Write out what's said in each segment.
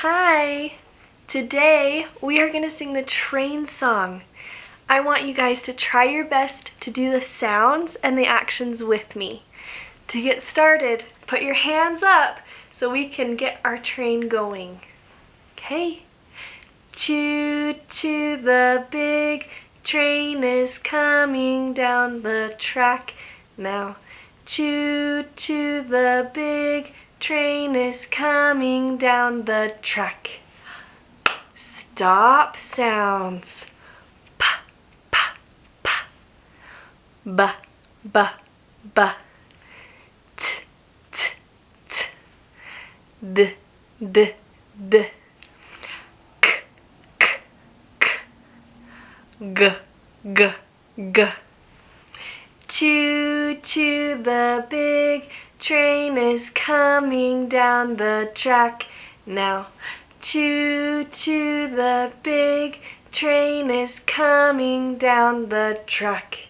Hi! Today we are going to sing the train song. I want you guys to try your best to do the sounds and the actions with me. To get started, put your hands up so we can get our train going. Okay? Choo choo, the big train is coming down the track now. Choo choo, the big train is coming down the track. Stop sounds. Pa, pa, pa. Ba, ba, ba. T, t, t. D, d, d. K, k, k. G, g, g. Choo choo, the big train is coming down the track now. Choo choo, the big train is coming down the track.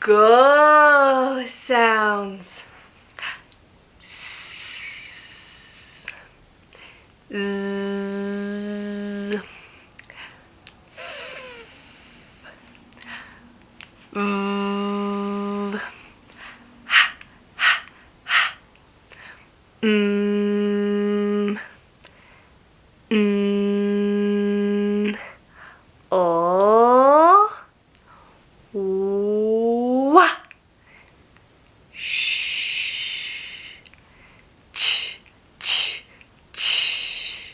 Go sounds. S, z, v, ha, ha, ha. O, wa, sh, ch, ch, ch.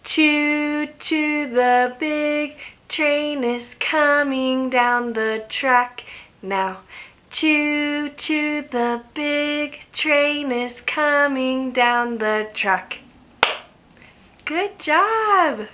Choo choo, the big train is coming down the track now. Choo choo, the big train is coming down the track. Good job!